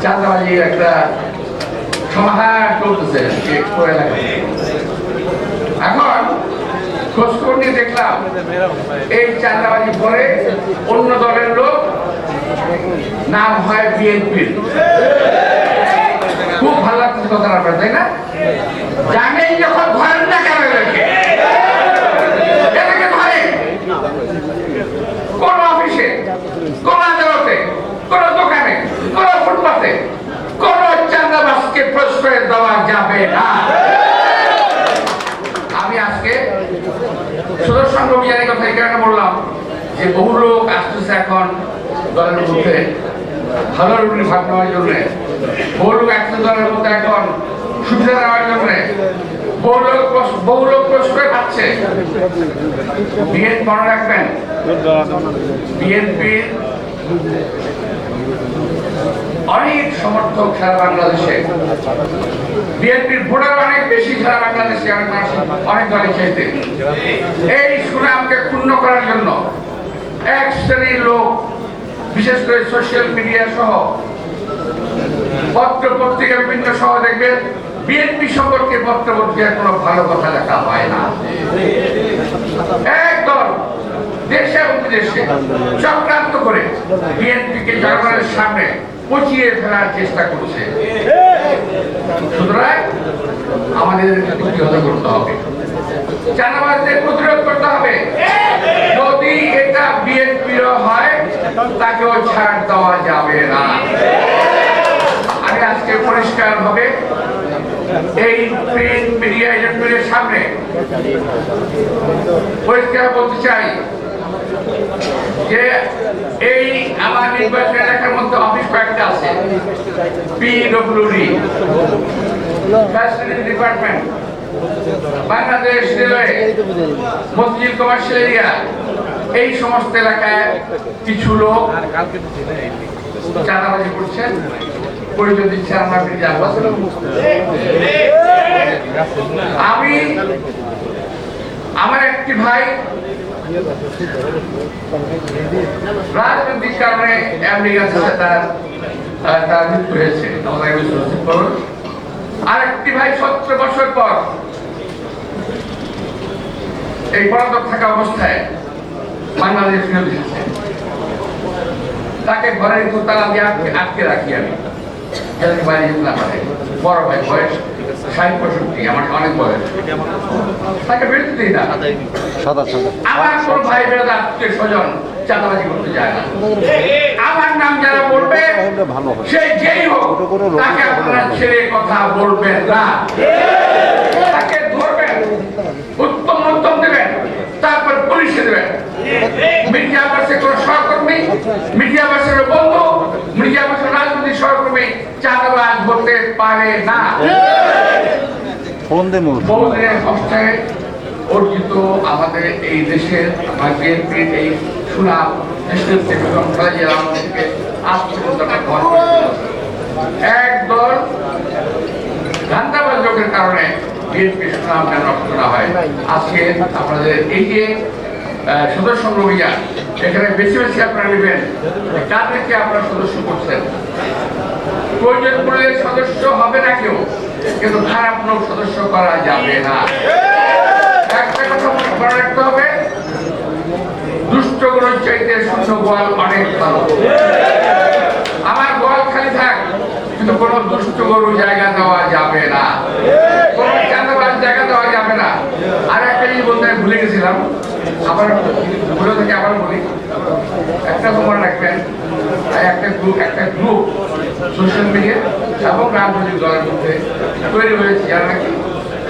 চাঁদাবাজির একটা সমাহার চলতেছে এখন খোঁজখবর নিয়ে দেখলাম এই চাঁদাবাজি পরে অন্য দলের লোক নাম হয় বিএনপির। খুব ভালো লাগছে কথা আপনার, তাই না? জানেন যখন ধরেন না কেন এদেরকে ধরেন কোন অফিসে, কোন আদালতে, কোন দোকানে, কোন ফুটপাতে কোন চাঁদাবাজকে প্রশ্রয় দেওয়া যাবে না। আমি আজকে সদস্য অভিযানের কথা এই কারণে বললাম যে বহু লোক আসতেছে এখন দলের মধ্যে ভালো ভাগ নেওয়ার জন্য, বহু লোক আসছে দলের মধ্যে এখন সুবিধা নেওয়ার জন্য, বহু লোক প্রশ্রয় পাচ্ছে। বিএনপি মনে রাখবেন, বিএনপির অনেক সমর্থক সারা বাংলাদেশে, বিএনপির ভোটার অনেক বেশি সারা বাংলাদেশে, অনেক দলের চাইতে। এই সুনামকে ক্ষুণ্ণ করার জন্য এক শ্রেণীর লোক, বিশেষ করে সোশ্যাল মিডিয়া সহ পত্র পত্রিকা বিভিন্ন সহ দেখবেন বিএনপি সম্পর্কে পত্র পত্রিকায় কোনো ভালো কথা লেখা হয় না। একদল দেশে এবং বিদেশে চক্রান্ত করে বিএনপিকে জনগণের সামনে পচিয়ে ফেলার চেষ্টা করছে। সুতরাং আমাদের প্রতিহত করতে হবে, চাঁদাবাজদের প্রতিরোধ করতে হবে। যদি এটা বিএনপির হয় তাকেও ছাড় দেওয়া যাবে না। আমি আজকে পরিষ্কার হবে এই প্রিন্ট মিডিয়া এজেন্টদের সামনে পরিষ্কার বলতে চাই যে এই আমার নির্বাচন এলাকার মধ্যে অফিস কয়েকটা আছে, PWD, facility department, Bangladesh railway, মসজিদ কমার্শিয়াল এরিয়া, এই সমস্ত এলাকায় কিছু লোক চাঁদাবাজি করছেন, পরিচয় দিচ্ছে আমরা আমি আমার একটি ভাই রাজনৈতিক কারণে তার মৃত্যু হয়েছে, আর একটি ভাই 17 বছর পর এই পলাতক থাকা অবস্থায় বাংলাদেশ ফিরে এসেছে। তাকে ঘরের দোতলা দিয়ে আটকে রাখি আমি, বাইরে যেতে না পারে। বড় ভাই বয়স 60-65, আমার অনেক বয়স, তাকে বেরোতে দিই না। আমার কোন ভাই বেরোতে আত্মীয় স্বজন চাঁদাবাজি করতে যায় না। আমার নাম যারা বলবে সে যেই হোক তাকে আপনারা ছেড়ে কথা বলবেন না, তাকে ধরবেন, উত্তম মধ্যম দেবেন, তারপর পুলিশে দেবেন। মিডিয়া বাসের কোন সহকর্মী, মিডিয়া বাসের বন্ধু, মিডিয়া বাসের রাজনৈতিক সহকর্মী চাঁদাবাজ হতে পারে না। বহুদিনের কষ্টায় অর্জিত আমাদের এই দেশের বিএনপির এই সুনাম একদল ধান্দাবাজ লোকের কারণে বিএনপির সুনাম যেন নষ্ট না হয়। আজকে আপনাদের এই যে সদস্য অভিযান, এখানে বেশি বেশি আপনারা নেবেন কাদেরকে আপনারা সদস্য করছেন। প্রয়োজন পড়লে সদস্য হবে না কেউ, কিন্তু খারাপ লোক সদস্য করা যাবে না। একটা কথা মনে রাখতে হবে, দুষ্ট গরুর চাইতে শূন্য গোয়াল অনেক ভালো। আমার গোয়াল খালি থাক, কিন্তু কোন দুষ্ট গরু জায়গা দেওয়া যাবে না, কোন চাঁদাবাজ জায়গা দেওয়া যাবে না। আর একটা জিনিস বলতে ভুলে গেছিলাম, আবার ভুলে থেকে আবার বলি, একটা মনে রাখবেন, একটা গ্রুপ সোশ্যাল মিডিয়া এবং রাজনৈতিক দলের মধ্যে তৈরি হয়েছে যারা নাকি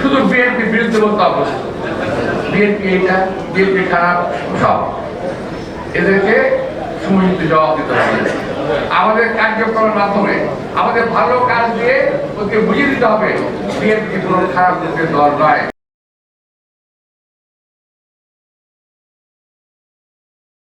শুধু বিএনপি বিরুদ্ধে বলতে অবস্থা, বিএনপি এইটা, বিএনপি খারাপ, সব এদেরকে সমুচিত জবাব দিতে হবে। আমাদের কার্যক্রমের মাধ্যমে আমাদের ভালো কাজ দিয়ে ওকে বুঝিয়ে দিতে হবে বিএনপি কোনো খারাপ দল নয়।